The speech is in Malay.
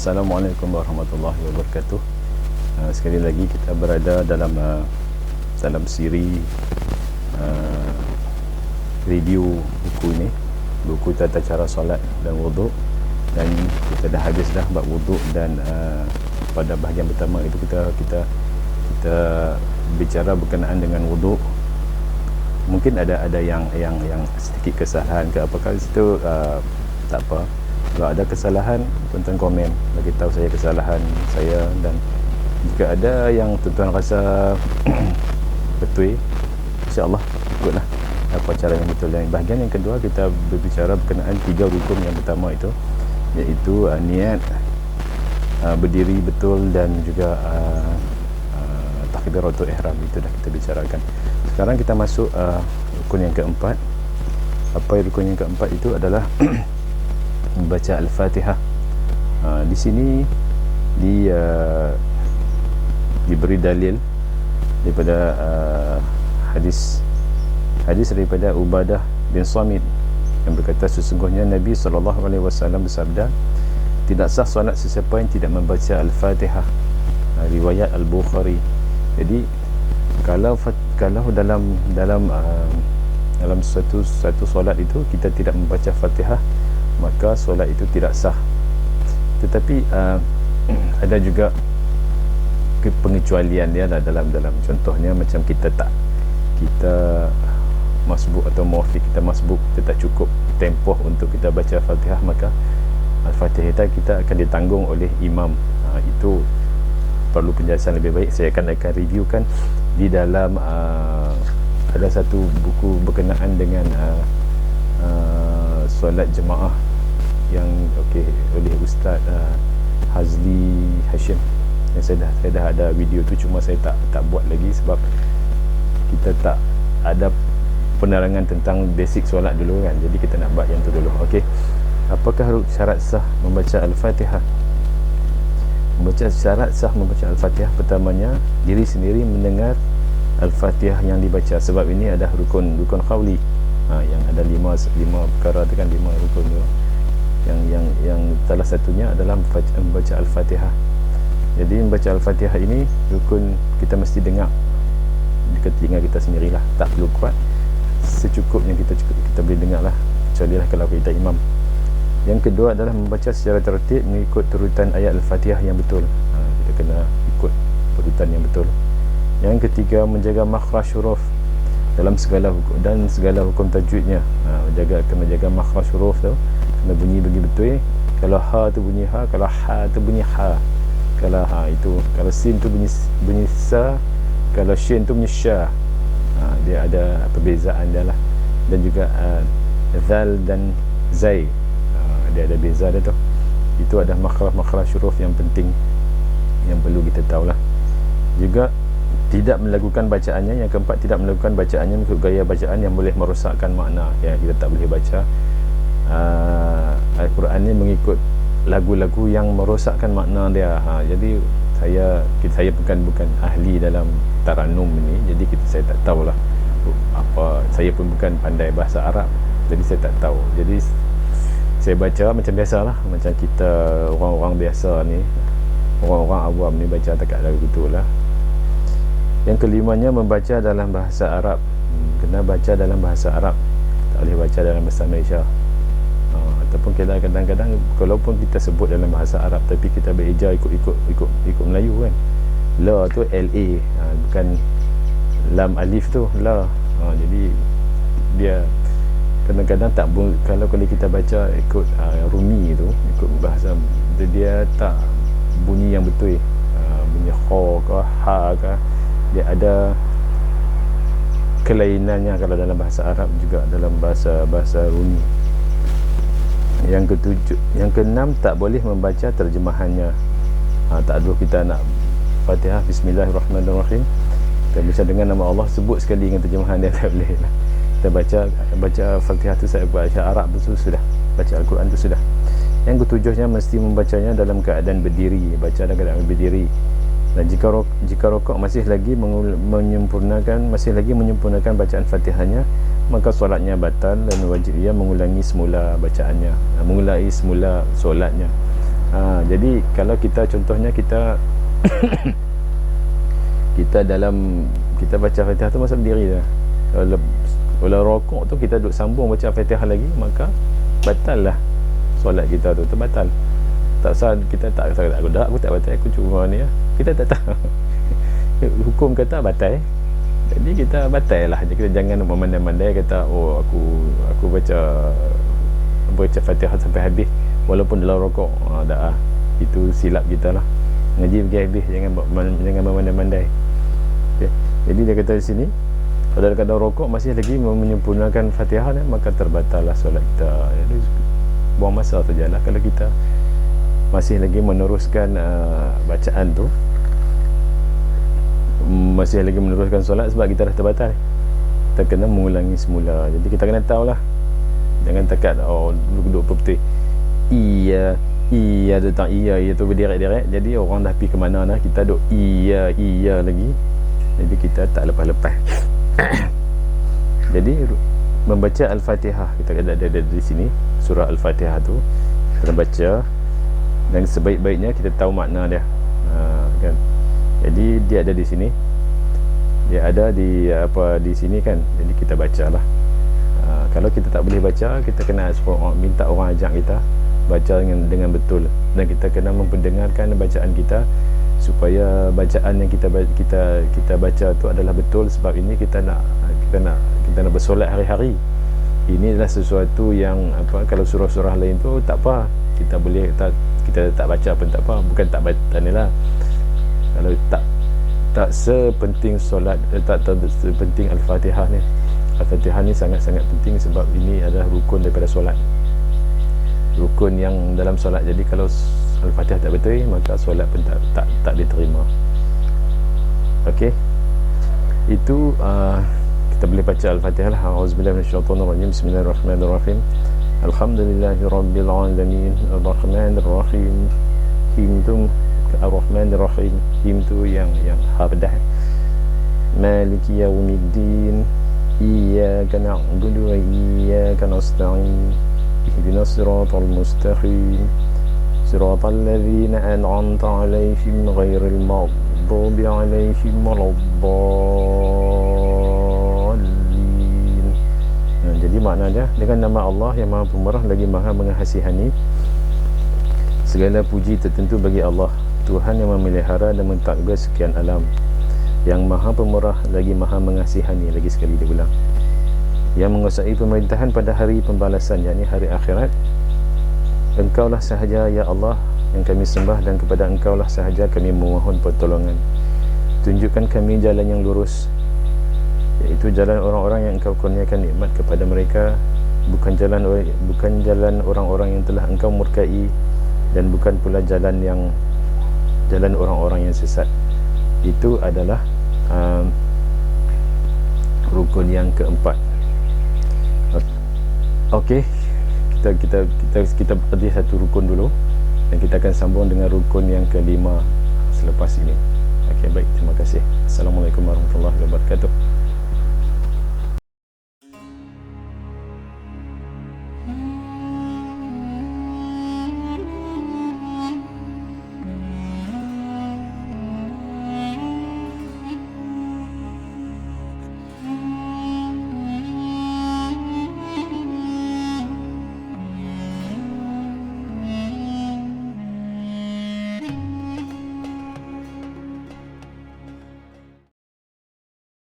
Assalamualaikum warahmatullahi wabarakatuh. Sekali lagi kita berada dalam siri review buku ini, buku tata cara solat dan wuduk. Dan kita dah habis dah bab wuduk, dan pada bahagian pertama itu kita bicara berkenaan dengan wuduk. Mungkin ada yang sedikit kesalahan ke apakah situ, tak apa. Kalau ada kesalahan, tuan-tuan komen, bagi tahu saya kesalahan saya. Dan jika ada yang tuan-tuan rasa betul, insya-Allah ikutlah apa cara yang betul. Dan bahagian yang kedua kita berbicara berkenaan 3 rukun yang pertama itu, iaitu niat, berdiri betul, dan juga takbiratul ihram. Itu dah kita bicarakan. Sekarang kita masuk rukun yang keempat. Apa rukun yang keempat itu adalah membaca Al-Fatihah. Di sini diberi dalil daripada hadis daripada Ubadah bin Samit yang berkata, sesungguhnya Nabi SAW bersabda, tidak sah solat sesiapa yang tidak membaca Al-Fatihah. Riwayat Al-Bukhari. Jadi kalau dalam satu solat itu kita tidak membaca Fatihah, maka solat itu tidak sah. Tetapi ada juga pengecualian dia dalam contohnya, macam kita masbuk atau muafiq, kita masbuk, kita tak cukup tempoh untuk kita baca Fatihah, maka Al-Fatihah kita akan ditanggung oleh imam. Itu perlu penjelasan lebih baik. Saya akan reviewkan di dalam ada satu buku berkenaan dengan solat jemaah yang oleh Ustaz Hazli Hashim. Saya dah ada video tu, cuma saya tak buat lagi sebab kita tak ada penerangan tentang basic solat dulu kan. Jadi kita nak buat yang tu dulu. Apakah syarat sah membaca Al-Fatihah? Syarat sah membaca Al-Fatihah, pertamanya diri sendiri mendengar Al-Fatihah yang dibaca. Sebab ini ada rukun qawli, yang ada 5 perkara tu kan, 5 rukun tu. Yang salah satunya adalah membaca Al-Fatihah. Jadi membaca Al-Fatihah ini rukun, kita mesti dengar dekat telinga kita sendirilah, tak perlu kuat, secukupnya kita boleh dengar lah, kecuali lah kalau kita imam. Yang kedua adalah membaca secara tertib mengikut turutan ayat Al-Fatihah yang betul. Kita kena ikut urutan yang betul. Yang ketiga, menjaga makhraj huruf dalam segala hukum tajwidnya. Kena jaga makhraj huruf tu, kena bunyi bagi betul. Kalau ha tu bunyi ha, kalau ha tu bunyi ha. Kalau kalau sin tu bunyi sa, kalau shin tu bunyi sya. Dia ada perbezaan dia lah. Dan juga zal dan zai, dia ada beza dia tu. Itu ada makhraj huruf yang penting yang perlu kita tahulah. Juga tidak melakukan bacaannya. Yang keempat, tidak melakukan bacaannya mengikut gaya bacaan yang boleh merosakkan makna. Kita tak boleh baca Al-Quran ni mengikut lagu-lagu yang merosakkan makna dia. Jadi saya bukan ahli dalam taranum ini, jadi saya tak tahulah apa. Saya pun bukan pandai bahasa Arab, jadi saya tak tahu. Jadi saya baca macam biasalah, macam kita orang-orang biasa ni, orang-orang awam ni baca tak ada begitulah. Yang kelimanya, membaca dalam bahasa Arab. Kena baca dalam bahasa Arab, tak boleh baca dalam bahasa Malaysia. Ataupun kadang-kadang kalaupun kita sebut dalam bahasa Arab tapi kita bereja ikut Melayu kan, la tu LA, bukan lam alif tu la. Jadi dia kadang-kadang tak kalau kita baca ikut Rumi tu, ikut bahasa dia tak bunyi yang betul. Bunyi kha ke ha ke, dia ada kelainannya kalau dalam bahasa Arab juga dalam bahasa Rumi. Yang keenam, tak boleh membaca terjemahannya. Tak ada, kita nak Fatihah Bismillahirrahmanirrahim, kita baca dengan nama Allah, sebut sekali dengan terjemahan dia, tak boleh lah. Kita baca Fatihah tu, saya baca Arab tu sudah, baca Al-Quran tu sudah. Yang ketujuhnya, mesti membacanya dalam keadaan berdiri, baca dalam keadaan berdiri. Dan jika rokok masih lagi menyempurnakan bacaan Fatihahnya, maka solatnya batal dan wajib ia mengulangi semula bacaannya, mengulai semula solatnya. Jadi kalau kita contohnya kita kita baca Fatihah tu masa berdiri dah. Kalau rokok tu kita duduk sambung baca Fatihah lagi, maka batal lah solat kita tu, terbatal. Tak sah, kita tak sah, aku tak batal, aku cuma ni lah. Kita tak tahu hukum kata batal, jadi kita batal lah. Jadi kita jangan memandai-mandai kata aku baca Fatihah sampai habis walaupun dalam rokok. Tak, itu silap kita lah. Ngaji pergi habis, jangan memandai-mandai. Okay. Jadi dia kata di sini, kalau dalam keadaan rokok masih lagi menyempurnakan Fatihah, maka terbatal lah solat kita. Jadi buang masa sajalah kalau kita masih lagi meneruskan bacaan tu, masih lagi meneruskan solat, sebab kita dah terbatal. Kita kena mengulangi semula. Jadi kita kena tahulah, jangan takat duduk putih iya datang iya tu berderet-deret, jadi orang dah pergi ke mana dah, kita duk iya lagi, jadi kita tak lepas-lepas. Jadi membaca Al-Fatihah, kita ada di sini surah Al-Fatihah tu kita baca, dan sebaik-baiknya kita tahu makna dia, kan. Jadi dia ada di sini, dia ada di sini kan, jadi kita bacalah. Kalau kita tak boleh baca, kita kena minta orang ajak kita baca dengan betul, dan kita kena mempendengarkan bacaan kita supaya bacaan yang kita baca tu adalah betul. Sebab ini kita nak bersolat hari-hari. Ini adalah sesuatu yang kalau surah-surah lain tu tak apa, kita tak baca pun tak apa, bukan tak baca ni lah. Kalau tak sepenting solat, tak sepenting Al-Fatihah ni. Al-Fatihah ni sangat-sangat penting, sebab ini adalah rukun daripada solat, rukun yang dalam solat. Jadi kalau Al-Fatihah tak betul, maka solat pun tak diterima. Okey, itu kita boleh baca Al-Fatihah lah. Auzubillahi minasyaitonirrajim. Bismillahirrahmanirrahim. Alhamdulillahirabbil alamin, arrahmanirrahim. Ar-Rahmanirrahim, him tu yang habadah. Maliki yaumiddin, iyyaka na'budu wa iyyaka nasta'in, ihdinas siratal mustaqim, siratal ladzina an'amta 'alaihim ghairil maghdubi 'alaihim waladdallin. Jadi maknanya, dengan nama Allah yang Maha Pemurah lagi Maha Mengasihani. Segala puji tertentu bagi Allah, Tuhan yang memelihara dan mentadbir sekian alam, yang Maha Pemurah lagi Maha Mengasihani. Lagi sekali dia ulang, yang menguasai pemerintahan pada hari pembalasan, yakni hari akhirat. Engkaulah sahaja ya Allah yang kami sembah, dan kepada Engkaulah sahaja kami memohon pertolongan. Tunjukkan kami jalan yang lurus, iaitu jalan orang-orang yang Engkau kurniakan nikmat kepada mereka, bukan jalan orang-orang yang telah Engkau murkai, dan bukan pula jalan orang-orang yang sesat. Itu adalah rukun yang keempat. Okey, kita berhenti satu rukun dulu, dan kita akan sambung dengan rukun yang kelima selepas ini. Okey, baik, terima kasih. Assalamualaikum warahmatullahi wabarakatuh.